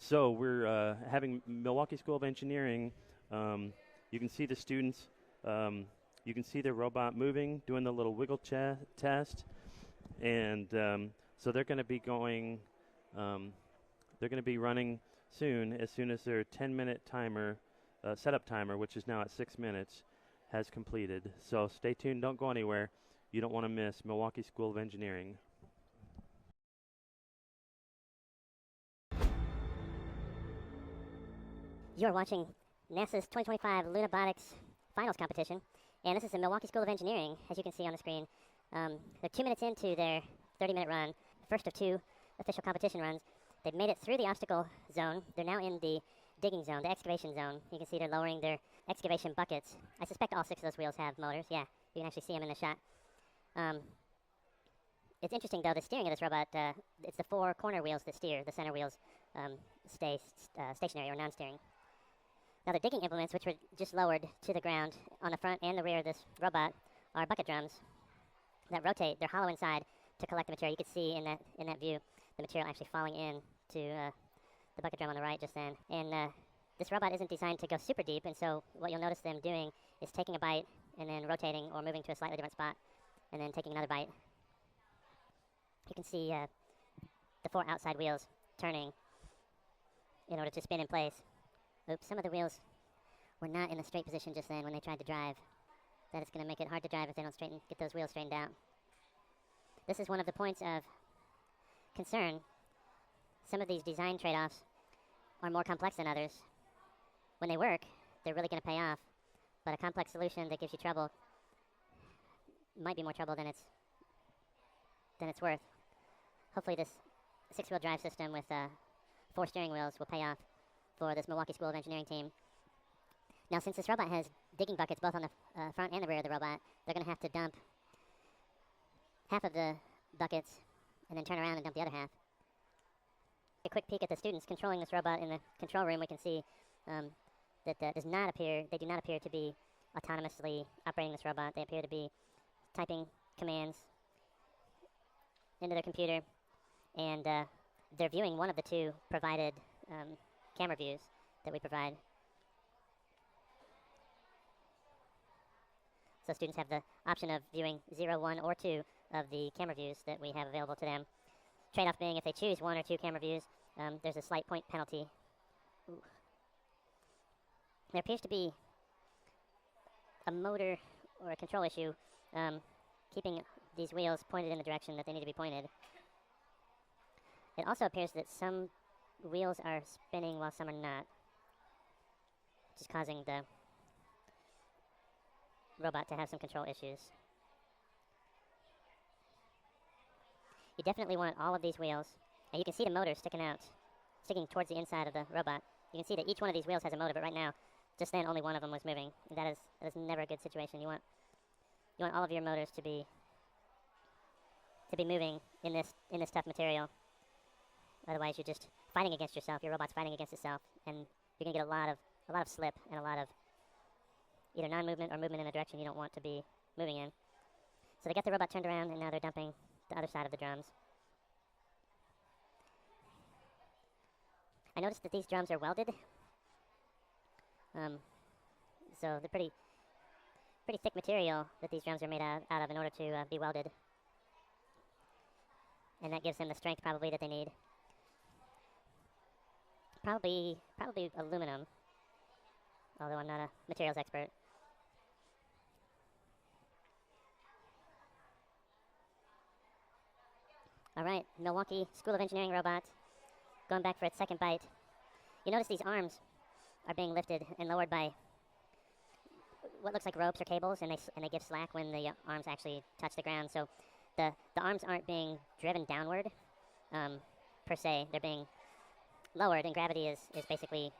So we're having Milwaukee School of Engineering. You can see the students. You can see their robot moving, doing the little wiggle test, and so they're going to be going. They're going to be running soon. As soon as their 10-minute timer, setup timer, which is now at 6 minutes, has completed. So stay tuned. Don't go anywhere. You don't want to miss Milwaukee School of Engineering. You're watching NASA's 2025 Lunabotics Finals Competition, and this is the Milwaukee School of Engineering, as you can see on the screen. They're 2 minutes into their 30-minute run, first of 2 official competition runs. They've made it through the obstacle zone. They're now in the digging zone, the excavation zone. You can see they're lowering their excavation buckets. I suspect all 6 of those wheels have motors. Yeah, you can actually see them in the shot. It's interesting, though, the steering of this robot, it's the 4 corner wheels that steer. The center wheels stay stationary or non-steering. Now the digging implements, which were just lowered to the ground on the front and the rear of this robot, are bucket drums that rotate. They're hollow inside to collect the material. You can see in that view the material actually falling in to the bucket drum on the right just then. And this robot isn't designed to go super deep, and so what you'll notice them doing is taking a bite and then rotating or moving to a slightly different spot and then taking another bite. You can see the 4 outside wheels turning in order to spin in place. Oops, some of the wheels were not in a straight position just then when they tried to drive. That is going to make it hard to drive if they don't get those wheels straightened out. This is one of the points of concern. Some of these design trade-offs are more complex than others. When they work, they're really going to pay off. But a complex solution that gives you trouble might be more trouble than it's worth. Hopefully this 6-wheel drive system with 4 steering wheels will pay off for this Milwaukee School of Engineering team. Now, since this robot has digging buckets both on the front and the rear of the robot, they're going to have to dump half of the buckets and then turn around and dump the other half. A quick peek at the students controlling this robot in the control room. We can see that they do not appear to be autonomously operating this robot. They appear to be typing commands into their computer, and they're viewing one of the 2 provided camera views that we provide. So students have the option of viewing 0, 1, or 2 of the camera views that we have available to them. Trade-off being if they choose 1 or 2 camera views, there's a slight point penalty. Ooh. There appears to be a motor or a control issue keeping these wheels pointed in the direction that they need to be pointed. It also appears that some wheels are spinning while some are not, which is causing the robot to have some control issues. You definitely want all of these wheels, and you can see the motor sticking towards the inside of the robot. You can see that each one of these wheels has a motor, but right now, just then only one of them was moving. And that is never a good situation. You want all of your motors to be moving in this tough material. Otherwise, you're just fighting against yourself. Your robot's fighting against itself, and you're gonna get a lot of slip and a lot of either non-movement or movement in a direction you don't want to be moving in. So they got the robot turned around, and now they're dumping the other side of the drums. I noticed that these drums are welded, so they're pretty thick material that these drums are made out of in order to be welded, and that gives them the strength probably that they need. Probably aluminum, although I'm not a materials expert. All right, Milwaukee School of Engineering robot going back for its second bite. You notice these arms are being lifted and lowered by what looks like ropes or cables, and they give slack when the arms actually touch the ground. So the arms aren't being driven downward per se. They're being lowered, and gravity is basically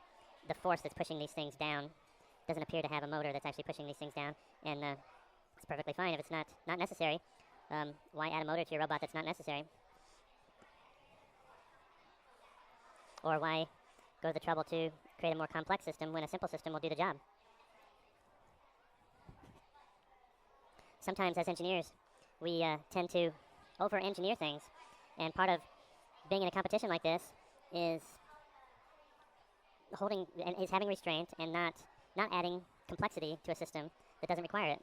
the force that's pushing these things down. It doesn't appear to have a motor that's actually pushing these things down, and it's perfectly fine if it's not necessary. Why add a motor to your robot that's not necessary? Or why go to the trouble to create a more complex system when a simple system will do the job? Sometimes as engineers, we tend to over-engineer things, and part of being in a competition like this is holding and is having restraint and not adding complexity to a system that doesn't require it.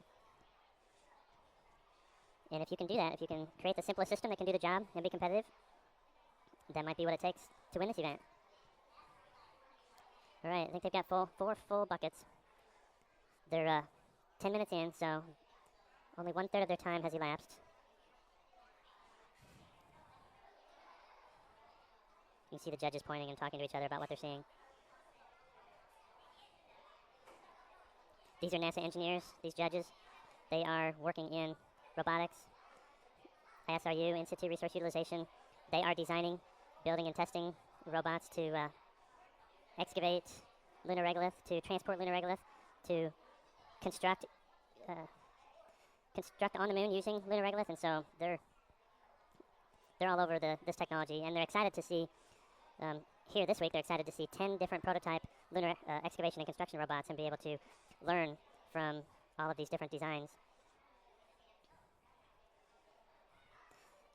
And if you can do that, if you can create the simplest system that can do the job and be competitive, that might be what it takes to win this event. All right, I think they've got four full buckets. They're 10 minutes in, so only 1/3 of their time has elapsed. You can see the judges pointing and talking to each other about what they're seeing. These are NASA engineers, these judges. They are working in robotics, ISRU, Institute Resource Utilization. They are designing, building, and testing robots to excavate lunar regolith, to transport lunar regolith, to construct on the moon using lunar regolith. And so they're all over this technology, and they're excited to see here this week. They're excited to see 10 different prototype lunar excavation and construction robots and be able to learn from all of these different designs.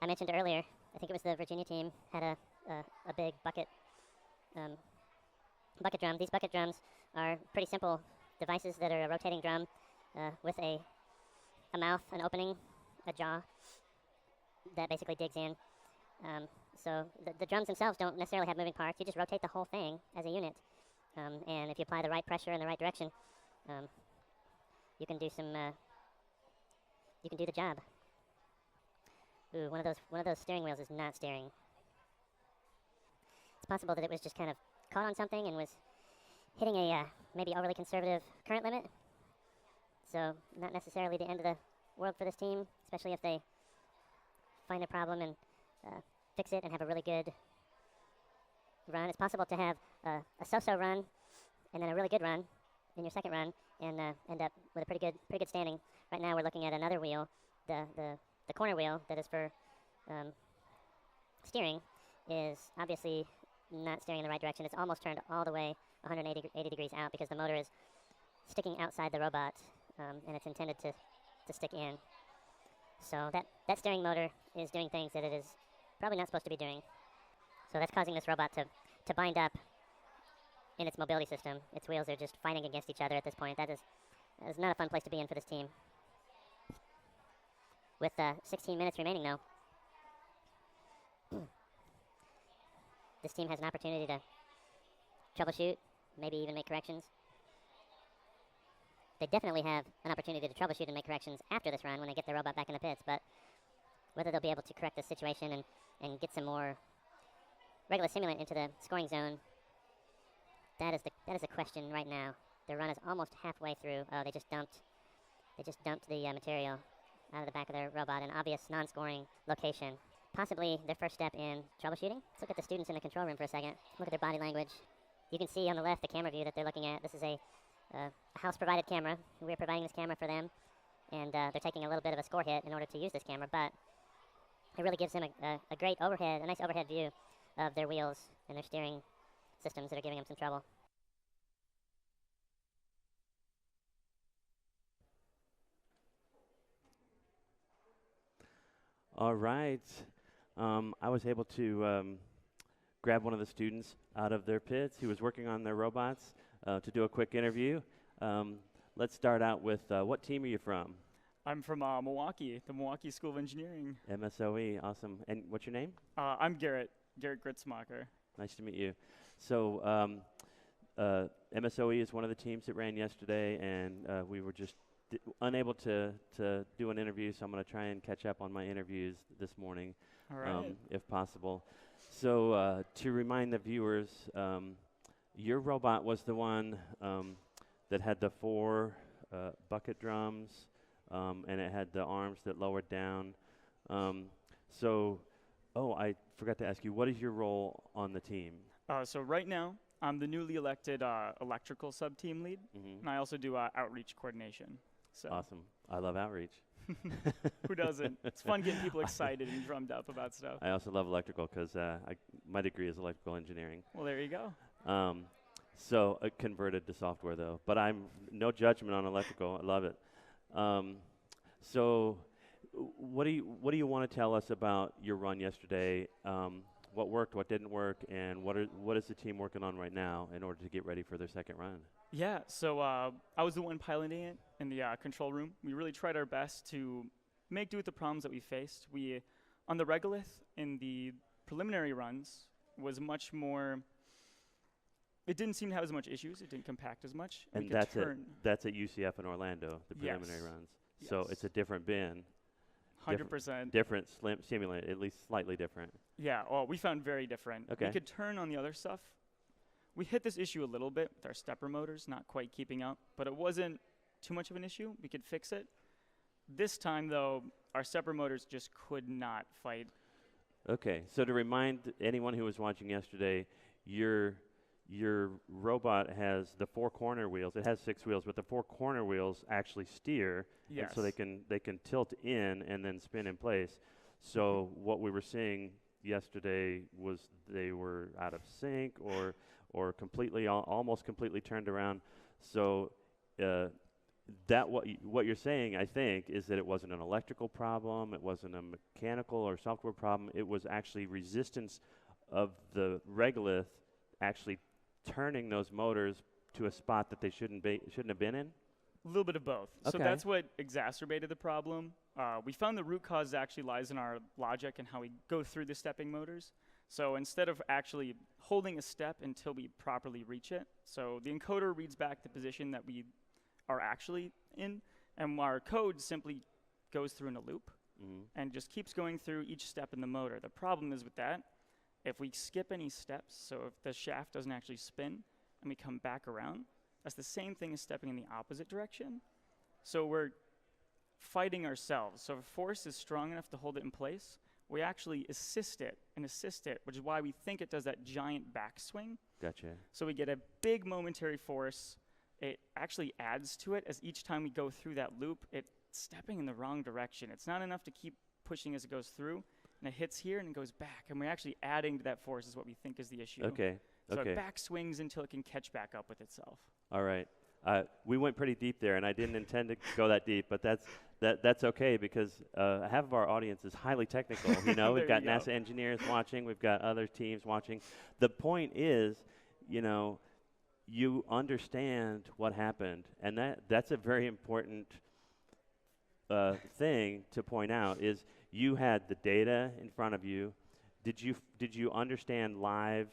I mentioned earlier, I think it was the Virginia team had a big bucket drum. These bucket drums are pretty simple devices that are a rotating drum with a mouth, an opening, a jaw that basically digs in. So the drums themselves don't necessarily have moving parts. You just rotate the whole thing as a unit. And if you apply the right pressure in the right direction, you can do the job. Ooh, one of those steering wheels is not steering. It's possible that it was just kind of caught on something and was hitting a maybe overly conservative current limit. So not necessarily the end of the world for this team, especially if they find a problem and fix it and have a really good run. It's possible to have a so-so run and then a really good run in your second run and end up with a pretty good standing. Right now we're looking at another wheel, the corner wheel that is for steering is obviously not steering in the right direction. It's almost turned all the way 180 degrees out because the motor is sticking outside the robot and it's intended to stick in. So that steering motor is doing things that it is probably not supposed to be doing. So that's causing this robot to bind up in its mobility system. Its wheels are just fighting against each other at this point. That is not a fun place to be in for this team. With 16 minutes remaining, though, this team has an opportunity to troubleshoot, maybe even make corrections. They definitely have an opportunity to troubleshoot and make corrections after this run when they get the robot back in the pits, but whether they'll be able to correct the situation and get some more regular simulant into the scoring zone, that is the question right now. Their run is almost halfway through. Oh, they just dumped the material out of the back of their robot, an obvious non-scoring location. Possibly their first step in troubleshooting. Let's look at the students in the control room for a second. Look at their body language. You can see on the left the camera view that they're looking at. This is a house-provided camera. We're providing this camera for them, and they're taking a little bit of a score hit in order to use this camera, but it really gives them a great overhead, a nice overhead view of their wheels and their steering systems that are giving them some trouble. All right. I was able to grab one of the students out of their pits. He was working on their robots to do a quick interview. Let's start out with what team are you from? I'm from Milwaukee, the Milwaukee School of Engineering. MSOE, awesome. And what's your name? I'm Garrett Gritzmacher. Nice to meet you. So MSOE is one of the teams that ran yesterday, and we were just unable to do an interview, so I'm going to try and catch up on my interviews this morning, All right. if possible. So to remind the viewers, your robot was the one that had the 4 bucket drums, and it had the arms that lowered down. I forgot to ask you, what is your role on the team? So right now, I'm the newly elected electrical sub-team lead, and I also do outreach coordination. So Awesome. I love outreach. who doesn't? It's fun getting people excited and drummed up about stuff. I also love electrical because my degree is electrical engineering. Well, there you go. So converted to software though, but I'm no judgment on electrical. I love it. So what do you want to tell us about your run yesterday? what worked, what didn't work, and what is the team working on right now in order to get ready for their second run? Yeah, so I was the one piloting it in the control room. We really tried our best to make do with the problems that we faced. We, on the regolith in the preliminary runs, was much more. It didn't seem to have as much issues. It didn't compact as much. And that's at UCF in Orlando, the preliminary runs. Yes. So it's a different bin. 100%. Different simulate, at least slightly different. Yeah, well, we found very different. Okay. We could turn on the other stuff. We hit this issue a little bit with our stepper motors not quite keeping up, but it wasn't too much of an issue. We could fix it. This time, though, our stepper motors just could not fight. Okay, so to remind anyone who was watching yesterday, your robot has the 4 corner wheels. It has 6 wheels, but the 4 corner wheels actually steer, Yes. and so they can tilt in and then spin in place. So what we were seeing yesterday was they were out of sync or completely almost completely turned around. So that what you're saying, I think, is that it wasn't an electrical problem, it wasn't a mechanical or software problem. It was actually resistance of the regolith actually turning those motors to a spot that they shouldn't have been in? A little bit of both. Okay. So that's what exacerbated the problem. We found the root cause actually lies in our logic and how we go through the stepping motors. So instead of actually holding a step until we properly reach it, so the encoder reads back the position that we are actually in, and our code simply goes through in a loop and just keeps going through each step in the motor. The problem is with that, if we skip any steps, so if the shaft doesn't actually spin and we come back around, that's the same thing as stepping in the opposite direction. So we're fighting ourselves. So if a force is strong enough to hold it in place, we actually assist it, which is why we think it does that giant backswing. Gotcha. So we get a big momentary force. It actually adds to it as each time we go through that loop, it's stepping in the wrong direction. It's not enough to keep pushing as it goes through, and it hits here and it goes back. And we're actually adding to that force is what we think is the issue. Okay. So it back swings until it can catch back up with itself. All right. We went pretty deep there, and I didn't intend to go that deep, but that's okay because half of our audience is highly technical. You know, we've got NASA engineers watching, we've got other teams watching. The point is, you know, you understand what happened, and that's a very important thing to point out. Is you had the data in front of you. Did you understand live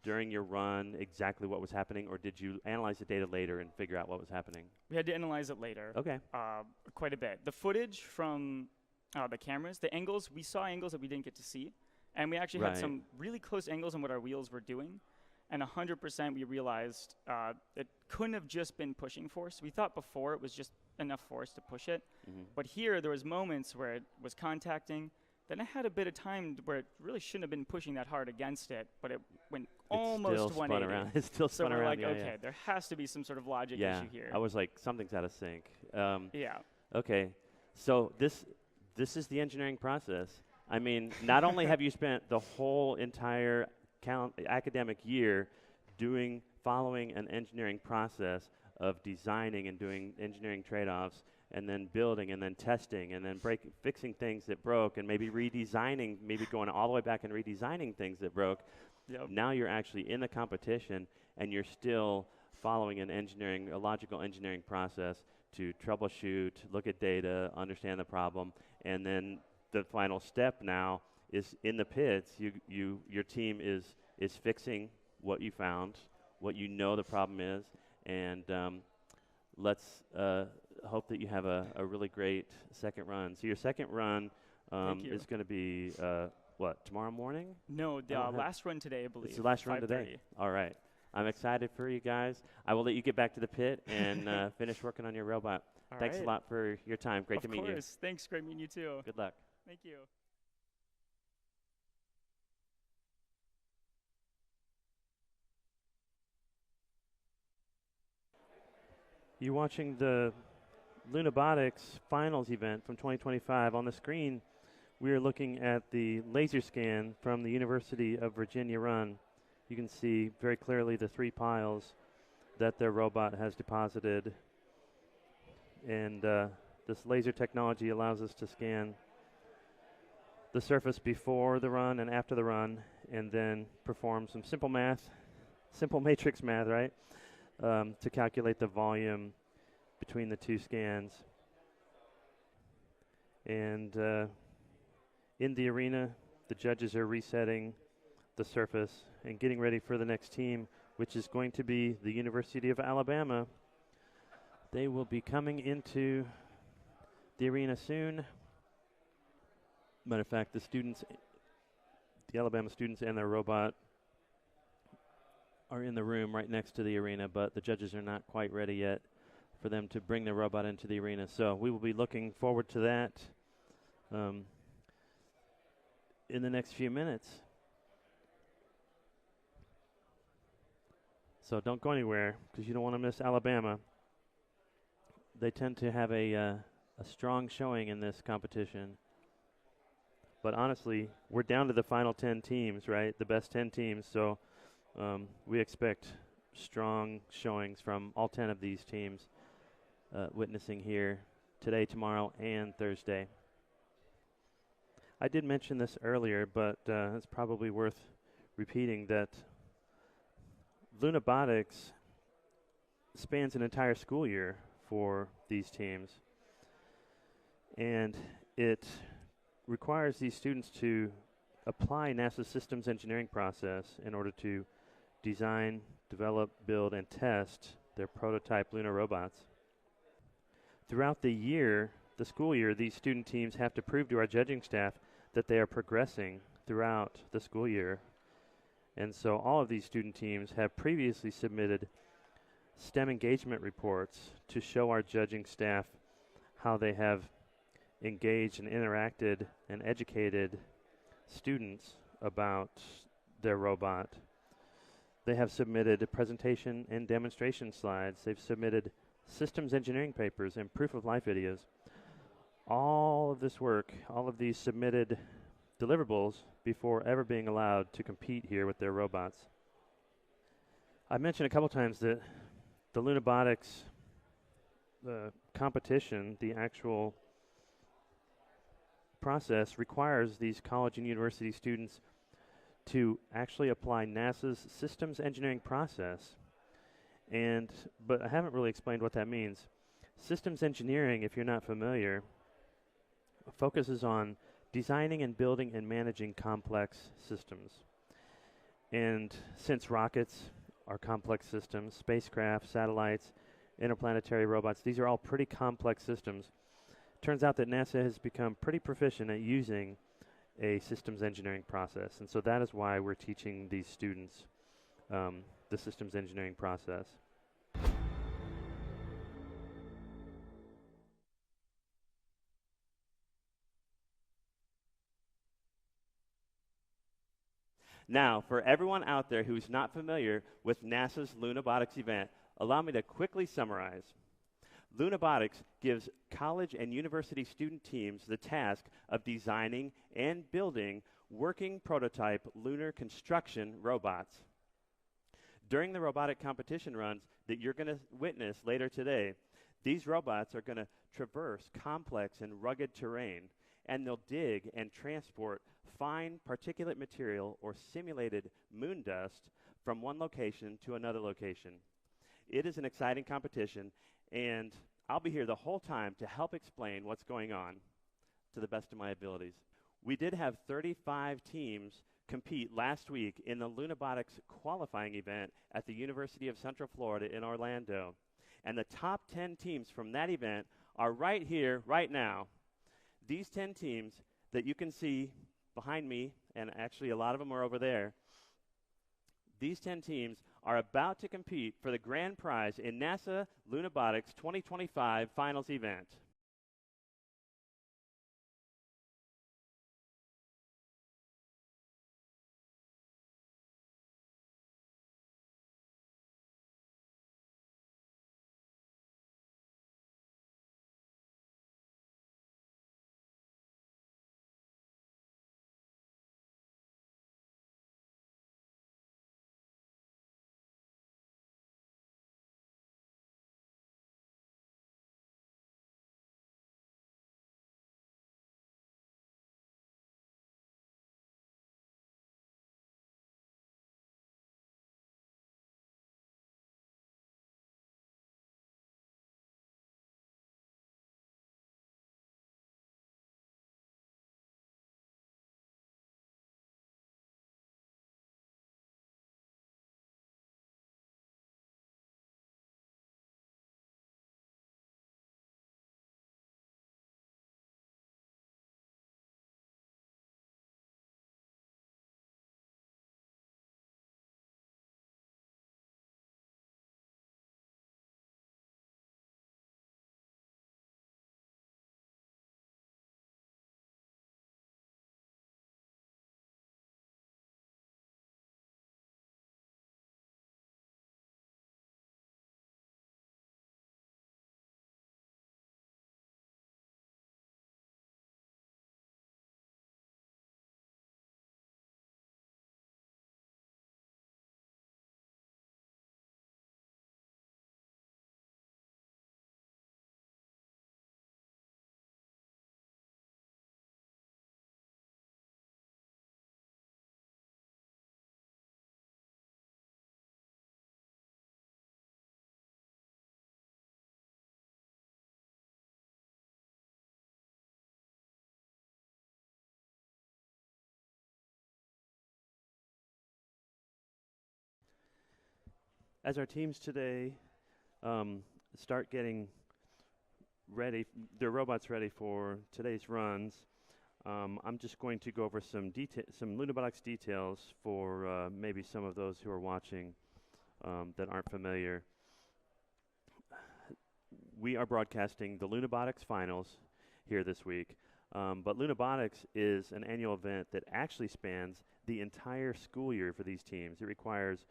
during your run exactly what was happening, or did you analyze the data later and figure out what was happening? We had to analyze it later. Okay. Quite a bit. The footage from the cameras, the angles, we saw angles that we didn't get to see. And we actually had some really close angles on what our wheels were doing. And 100% we realized it couldn't have just been pushing force. We thought before it was just enough force to push it. But here there was moments where it was contacting. Then it had a bit of time where it really shouldn't have been pushing that hard against it, but it went almost 180. It still spun around. So we're like, okay, there has to be some sort of logic issue here. I was like, something's out of sync. Yeah. Okay, so this is the engineering process. I mean, not only have you spent the whole entire academic year following an engineering process of designing and doing engineering trade-offs, and then building, and then testing, and then fixing things that broke, and maybe redesigning, maybe going all the way back and redesigning things that broke. Yep. Now you're actually in the competition, and you're still following a logical engineering process to troubleshoot, look at data, understand the problem, and then the final step now is in the pits. Your team is fixing what you found, what you know the problem is, and let's hope that you have a really great second run. So your second run is going to be tomorrow morning? No, the last run today, I believe. It's the last run today. All right. I'm excited for you guys. I will let you get back to the pit and finish working on your robot. Thanks a lot for your time. Great to meet you. Of course. Thanks. Great meeting you too. Good luck. Thank you. You're watching the Lunabotics finals event from 2025. On the screen, we are looking at the laser scan from the University of Virginia run. You can see very clearly the 3 piles that their robot has deposited. And this laser technology allows us to scan the surface before the run and after the run and then perform some simple math, simple matrix math, right, to calculate the volume between the two scans. And in the arena, the judges are resetting the surface and getting ready for the next team, which is going to be the University of Alabama. They will be coming into the arena soon. Matter of fact, the Alabama students and their robot are in the room right next to the arena, but the judges are not quite ready yet for them to bring their robot into the arena. So we will be looking forward to that in the next few minutes. So don't go anywhere, because you don't want to miss Alabama. They tend to have a strong showing in this competition. But honestly, we're down to the final 10 teams, right? The best 10 teams. So we expect strong showings from all 10 of these teams witnessing here today, tomorrow, and Thursday. I did mention this earlier, but it's probably worth repeating that Lunabotics spans an entire school year for these teams. And it requires these students to apply NASA's systems engineering process in order to design, develop, build, and test their prototype lunar robots. Throughout the year, the school year, these student teams have to prove to our judging staff that they are progressing throughout the school year. And so all of these student teams have previously submitted STEM engagement reports to show our judging staff how they have engaged and interacted and educated students about their robot. They have submitted a presentation and demonstration slides. They've submitted systems engineering papers and proof of life videos. All of this work, all of these submitted deliverables before ever being allowed to compete here with their robots. I mentioned a couple times that the Lunabotics competition, the actual process, requires these college and university students to actually apply NASA's systems engineering process. But I haven't really explained what that means. Systems engineering, if you're not familiar, focuses on designing and building and managing complex systems. And since rockets are complex systems, spacecraft, satellites, interplanetary robots, these are all pretty complex systems. Turns out that NASA has become pretty proficient at using a systems engineering process. And so that is why we're teaching these students the systems engineering process. Now, for everyone out there who's not familiar with NASA's Lunabotics event, allow me to quickly summarize. Lunabotics gives college and university student teams the task of designing and building working prototype lunar construction robots. During the robotic competition runs that you're going to witness later today, these robots are going to traverse complex and rugged terrain, and they'll dig and transport fine particulate material or simulated moon dust from one location to another location. It is an exciting competition, and I'll be here the whole time to help explain what's going on to the best of my abilities. We did have 35 teams compete last week in the Lunabotics qualifying event at the University of Central Florida in Orlando. And the top 10 teams from that event are right here, right now. These 10 teams that you can see behind me, and actually a lot of them are over there, these 10 teams are about to compete for the grand prize in NASA Lunabotics 2025 finals event. As our teams today start getting ready, their robots ready for today's runs, I'm just going to go over some Lunabotics details for maybe some of those who are watching that aren't familiar. We are broadcasting the Lunabotics finals here this week, but Lunabotics is an annual event that actually spans the entire school year for these teams. It requires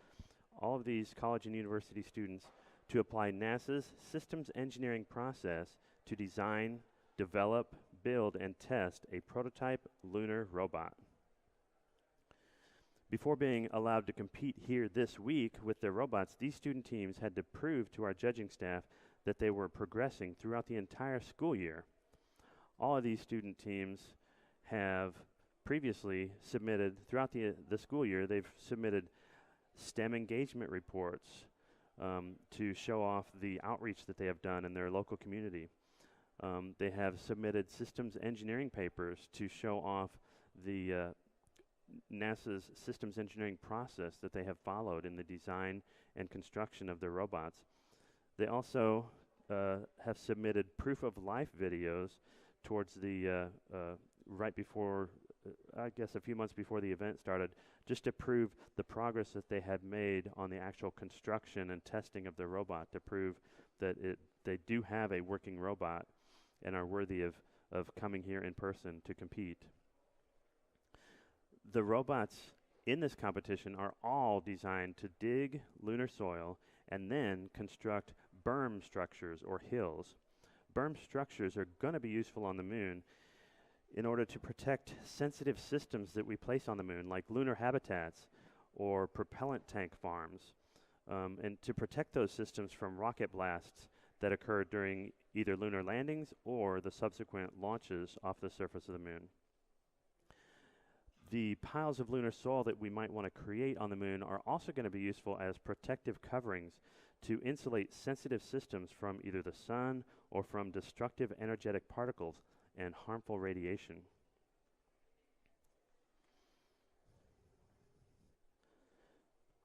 all of these college and university students to apply NASA's systems engineering process to design, develop, build, and test a prototype lunar robot. Before being allowed to compete here this week with their robots, these student teams had to prove to our judging staff that they were progressing throughout the entire school year. All of these student teams have previously submitted, throughout the school year, they've submitted STEM engagement reports to show off the outreach that they have done in their local community. They have submitted systems engineering papers to show off the NASA's systems engineering process that they have followed in the design and construction of their robots. They also have submitted proof of life videos towards the right before, I guess a few months before the event started, just to prove the progress that they had made on the actual construction and testing of their robot, to prove that they do have a working robot and are worthy of coming here in person to compete. The robots in this competition are all designed to dig lunar soil and then construct berm structures or hills. Berm structures are going to be useful on the moon in order to protect sensitive systems that we place on the moon, like lunar habitats or propellant tank farms, and to protect those systems from rocket blasts that occur during either lunar landings or the subsequent launches off the surface of the moon. The piles of lunar soil that we might want to create on the moon are also going to be useful as protective coverings to insulate sensitive systems from either the sun or from destructive energetic particles and harmful radiation.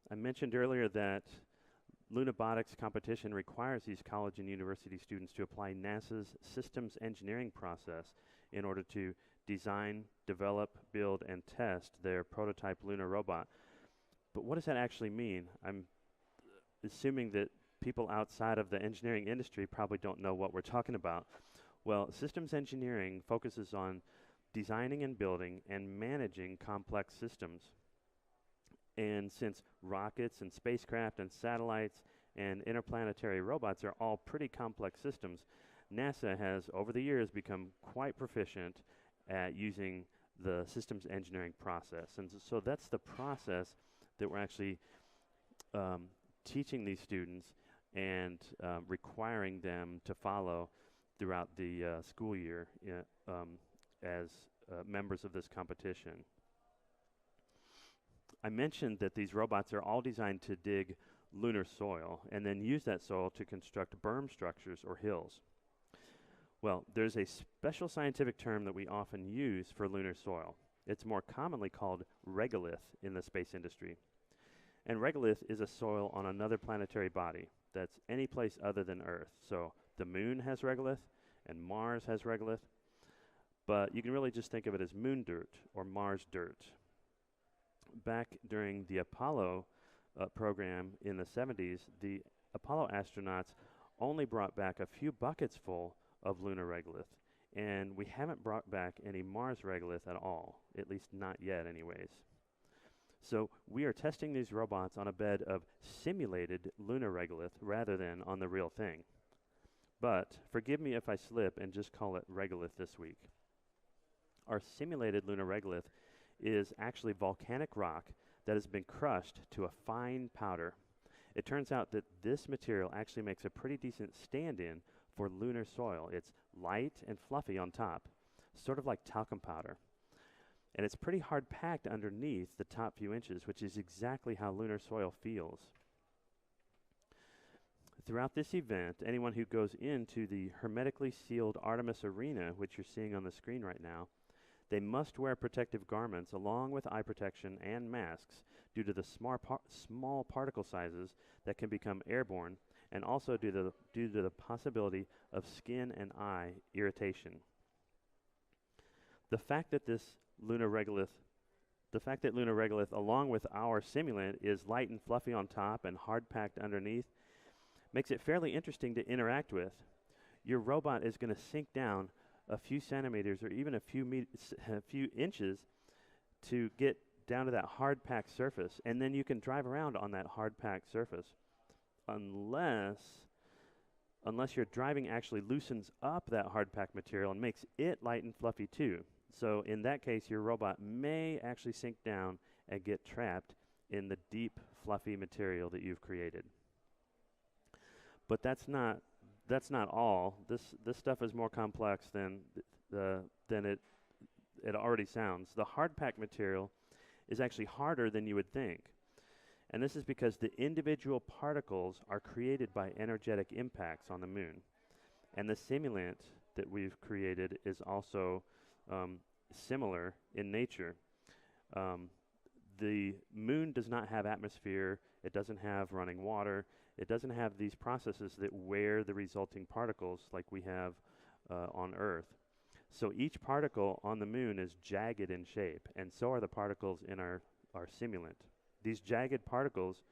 I mentioned earlier that Lunabotics competition requires these college and university students to apply NASA's systems engineering process in order to design, develop, build, and test their prototype lunar robot. But what does that actually mean? I'm assuming that people outside of the engineering industry probably don't know what we're talking about. Well, systems engineering focuses on designing and building and managing complex systems. And since rockets and spacecraft and satellites and interplanetary robots are all pretty complex systems, NASA has over the years become quite proficient at using the systems engineering process. And so that's the process that we're actually teaching these students and requiring them to follow throughout the school year as members of this competition. I mentioned that these robots are all designed to dig lunar soil and then use that soil to construct berm structures or hills. Well, there's a special scientific term that we often use for lunar soil. It's more commonly called regolith in the space industry. And regolith is a soil on another planetary body that's any place other than Earth. So the moon has regolith and Mars has regolith, but you can really just think of it as moon dirt or Mars dirt. Back during the Apollo program in the 70s, the Apollo astronauts only brought back a few buckets full of lunar regolith, and we haven't brought back any Mars regolith at all, at least not yet anyways. So we are testing these robots on a bed of simulated lunar regolith rather than on the real thing. But forgive me if I slip and just call it regolith this week. Our simulated lunar regolith is actually volcanic rock that has been crushed to a fine powder. It turns out that this material actually makes a pretty decent stand-in for lunar soil. It's light and fluffy on top, sort of like talcum powder. And it's pretty hard packed underneath the top few inches, which is exactly how lunar soil feels. Throughout this event, anyone who goes into the hermetically sealed Artemis Arena, which you're seeing on the screen right now, They must wear protective garments along with eye protection and masks due to the small particle sizes that can become airborne, and also due to the possibility of skin and eye irritation. The fact that lunar regolith, along with our simulant, is light and fluffy on top and hard packed underneath, makes it fairly interesting to interact with. Your robot is going to sink down a few centimeters or even a few inches to get down to that hard packed surface, and then you can drive around on that hard packed surface, unless your driving actually loosens up that hard packed material and makes it light and fluffy too. So in that case, your robot may actually sink down and get trapped in the deep fluffy material that you've created. But that's not all. This stuff is more complex than it already sounds. The hard pack material is actually harder than you would think. And this is because the individual particles are created by energetic impacts on the moon. And the simulant that we've created is also similar in nature. The moon does not have atmosphere. It doesn't have running water. It doesn't have these processes that wear the resulting particles like we have on Earth. So each particle on the moon is jagged in shape, and so are the particles in our simulant. These jagged particles,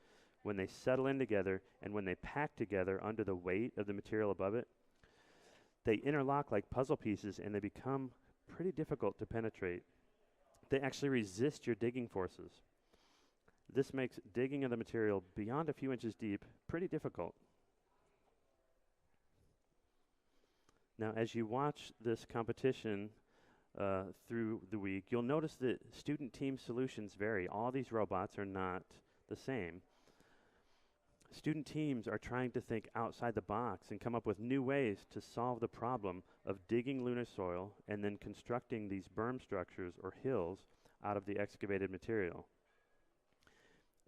when they settle in together and when they pack together under the weight of the material above it, they interlock like puzzle pieces and they become pretty difficult to penetrate. They actually resist your digging forces. This makes digging of the material beyond a few inches deep pretty difficult. Now, as you watch this competition through the week, you'll notice that student team solutions vary. All these robots are not the same. Student teams are trying to think outside the box and come up with new ways to solve the problem of digging lunar soil and then constructing these berm structures or hills out of the excavated material.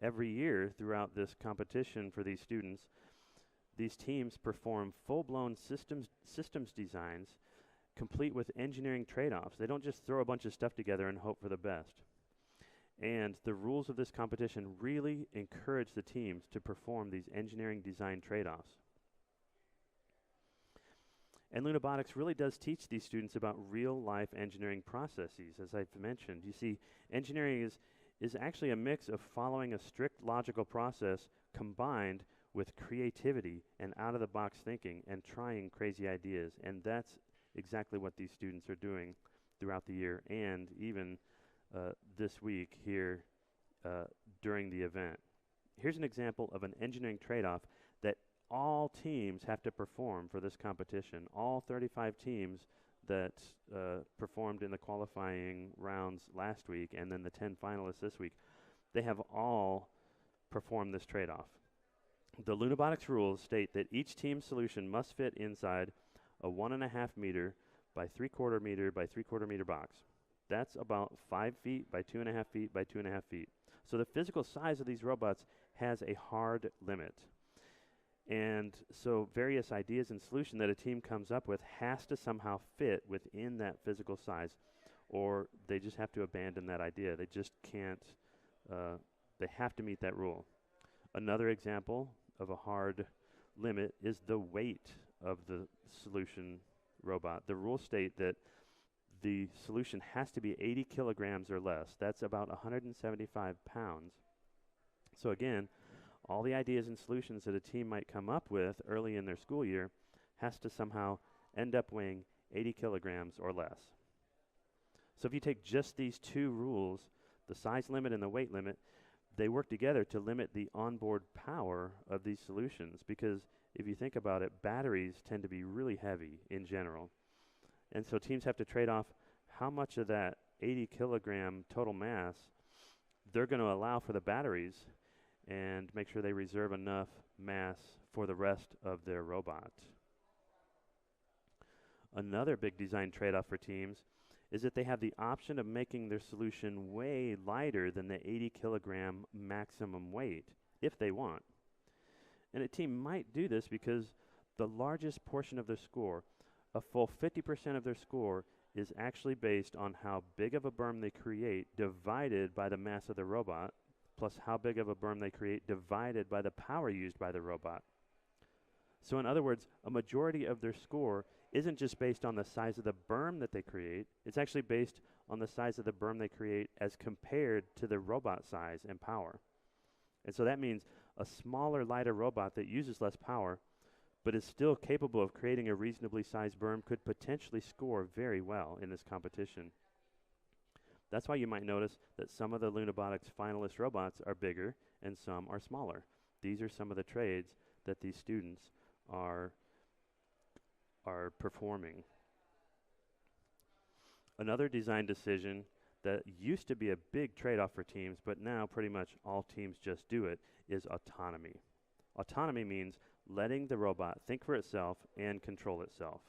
Every year throughout this competition for these students, these teams perform full-blown systems designs complete with engineering trade-offs. They don't just throw a bunch of stuff together and hope for the best. And the rules of this competition really encourage the teams to perform these engineering design trade-offs. And Lunabotics really does teach these students about real-life engineering processes, as I've mentioned. You see, engineering is actually a mix of following a strict logical process combined with creativity and out-of-the-box thinking and trying crazy ideas. And that's exactly what these students are doing throughout the year and even this week here during the event. Here's an example of an engineering trade-off that all teams have to perform for this competition. All 35 teams that performed in the qualifying rounds last week and then the 10 finalists this week, they have all performed this trade-off. The Lunabotics rules state that each team solution must fit inside a 1.5 meter by 3/4 meter by 3/4 meter box. That's about 5 feet by 2.5 feet by 2.5 feet. So the physical size of these robots has a hard limit. And so various ideas and solution that a team comes up with has to somehow fit within that physical size, or they just have to abandon that idea. They just can't, they have to meet that rule. Another example of a hard limit is the weight of the solution robot. The rules state that the solution has to be 80 kilograms or less. That's about 175 pounds. So again, all the ideas and solutions that a team might come up with early in their school year has to somehow end up weighing 80 kilograms or less. So if you take just these two rules, the size limit and the weight limit, they work together to limit the onboard power of these solutions, because if you think about it, batteries tend to be really heavy in general. And so teams have to trade off how much of that 80 kilogram total mass they're going to allow for the batteries and make sure they reserve enough mass for the rest of their robot. Another big design trade-off for teams is that they have the option of making their solution way lighter than the 80 kilogram maximum weight if they want. And a team might do this because the largest portion of their score, a full 50% of their score, is actually based on how big of a berm they create divided by the mass of the robot, plus how big of a berm they create divided by the power used by the robot. So in other words, a majority of their score isn't just based on the size of the berm that they create, it's actually based on the size of the berm they create as compared to the robot size and power. And so that means a smaller, lighter robot that uses less power but is still capable of creating a reasonably sized berm could potentially score very well in this competition. That's why you might notice that some of the Lunabotics finalist robots are bigger and some are smaller. These are some of the trades that these students are performing. Another design decision that used to be a big trade-off for teams, but now pretty much all teams just do it, is autonomy. Autonomy means letting the robot think for itself and control itself.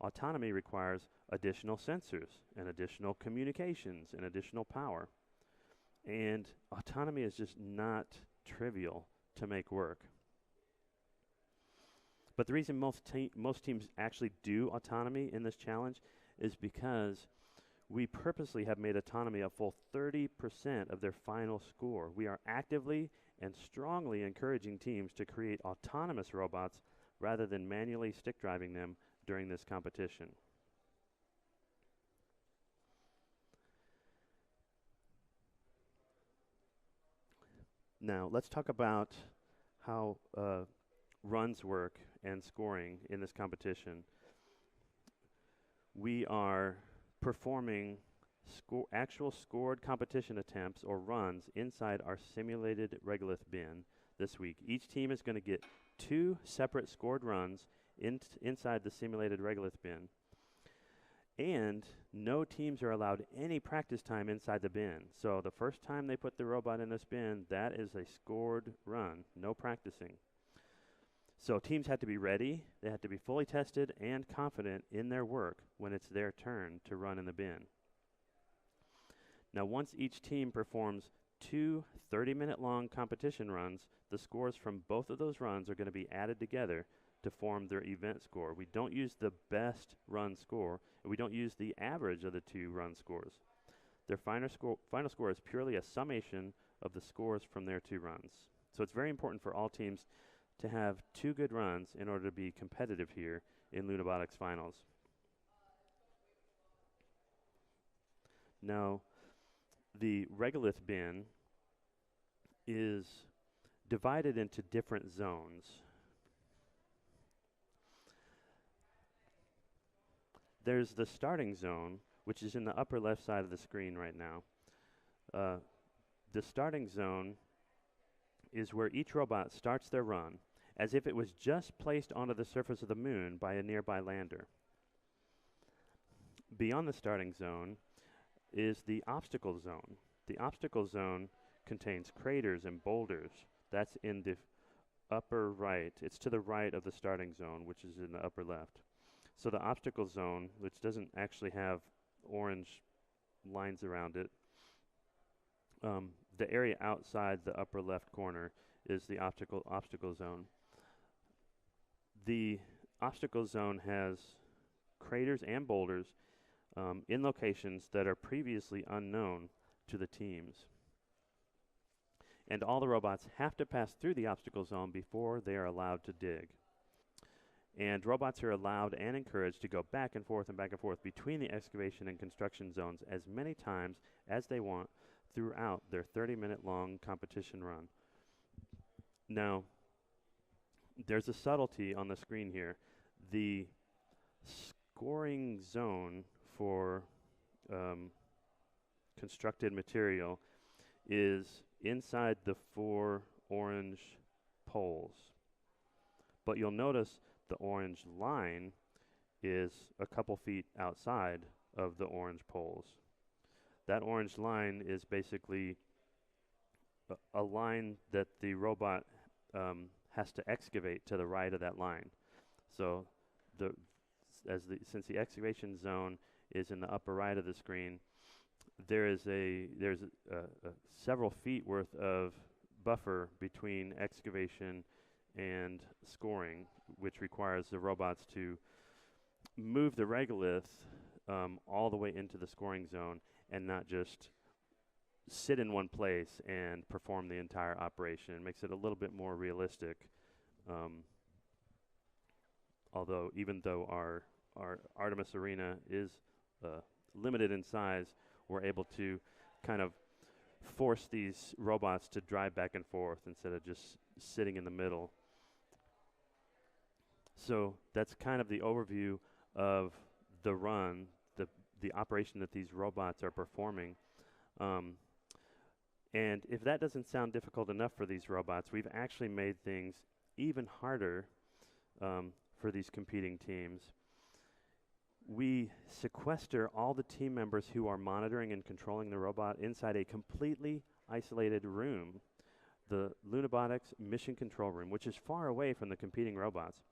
Autonomy requires additional sensors and additional communications and additional power. And autonomy is just not trivial to make work. But the reason most teams actually do autonomy in this challenge is because we purposely have made autonomy a full 30% of their final score. We are actively and strongly encouraging teams to create autonomous robots rather than manually stick driving them during this competition. Now, let's talk about how runs work and scoring in this competition. We are performing actual scored competition attempts or runs inside our simulated regolith bin this week. Each team is going to get 2 separate scored runs inside the simulated regolith bin. And no teams are allowed any practice time inside the bin. So the first time they put the robot in this bin, that is a scored run, no practicing. So teams had to be ready, they had to be fully tested and confident in their work when it's their turn to run in the bin. Now once each team performs 2 30-minute long competition runs, the scores from both of those runs are going to be added together to form their event score. We don't use the best run score, and we don't use the average of the 2 run scores. Their final score is purely a summation of the scores from their 2 runs. So it's very important for all teams to have 2 good runs in order to be competitive here in Lunabotics finals. Now, the regolith bin is divided into different zones. There's the starting zone, which is in the upper left side of the screen right now. The starting zone is where each robot starts their run as if it was just placed onto the surface of the moon by a nearby lander. Beyond the starting zone is the obstacle zone. The obstacle zone contains craters and boulders. That's in the upper right. It's to the right of the starting zone, which is in the upper left. So the obstacle zone, which doesn't actually have orange lines around it, the area outside the upper left corner is the obstacle zone. The obstacle zone has craters and boulders in locations that are previously unknown to the teams. And all the robots have to pass through the obstacle zone before they are allowed to dig. And robots are allowed and encouraged to go back and forth between the excavation and construction zones as many times as they want throughout their 30-minute long competition run. Now, there's a subtlety on the screen here. The scoring zone for constructed material is inside the 4 orange poles. But you'll notice the orange line is a couple feet outside of the orange poles. That orange line is basically a line that the robot has to excavate to the right of that line. So since the excavation zone is in the upper right of the screen, there's several feet worth of buffer between excavation and scoring, which requires the robots to move the regolith all the way into the scoring zone and not just sit in one place and perform the entire operation. It makes it a little bit more realistic. Although even though our Artemis Arena is limited in size, we're able to kind of force these robots to drive back and forth instead of just sitting in the middle. So that's kind of the overview of the run, the operation that these robots are performing. And if that doesn't sound difficult enough for these robots, we've actually made things even harder for these competing teams. We sequester all the team members who are monitoring and controlling the robot inside a completely isolated room, the Lunabotics Mission Control Room, which is far away from the competing robots.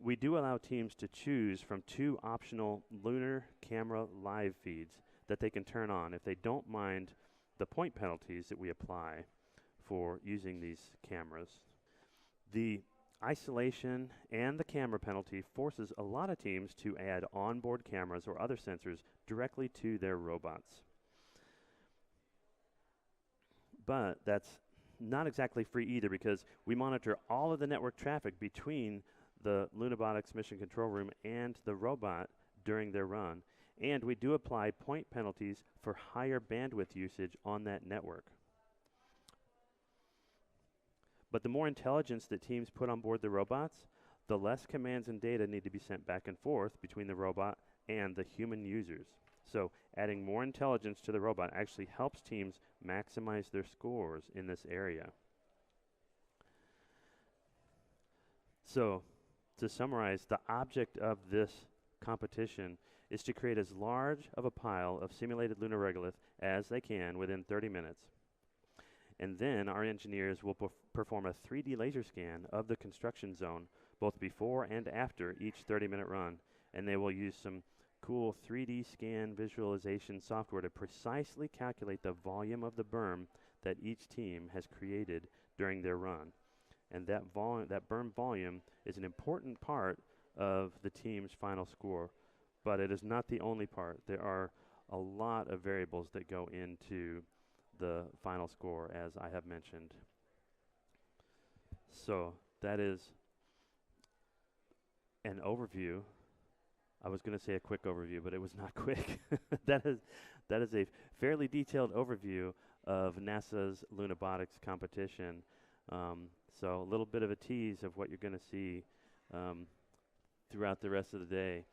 We do allow teams to choose from 2 optional lunar camera live feeds that they can turn on if they don't mind the point penalties that we apply for using these cameras. The isolation and the camera penalty forces a lot of teams to add onboard cameras or other sensors directly to their robots. But that's not exactly free either, because we monitor all of the network traffic between the Lunabotics Mission Control Room and the robot during their run. And we do apply point penalties for higher bandwidth usage on that network. But the more intelligence that teams put on board the robots, the less commands and data need to be sent back and forth between the robot and the human users. So adding more intelligence to the robot actually helps teams maximize their scores in this area. So to summarize, the object of this competition is to create as large of a pile of simulated lunar regolith as they can within 30 minutes. And then our engineers will perform a 3D laser scan of the construction zone, both before and after each 30-minute run. And they will use some cool 3D scan visualization software to precisely calculate the volume of the berm that each team has created during their run. And that berm volume is an important part of the team's final score, but it is not the only part. There are a lot of variables that go into the final score, as I have mentioned. So that is an overview. I was going to say a quick overview, but it was not quick. That is a fairly detailed overview of NASA's Lunabotics competition. So a little bit of a tease of what you're going to see throughout the rest of the day.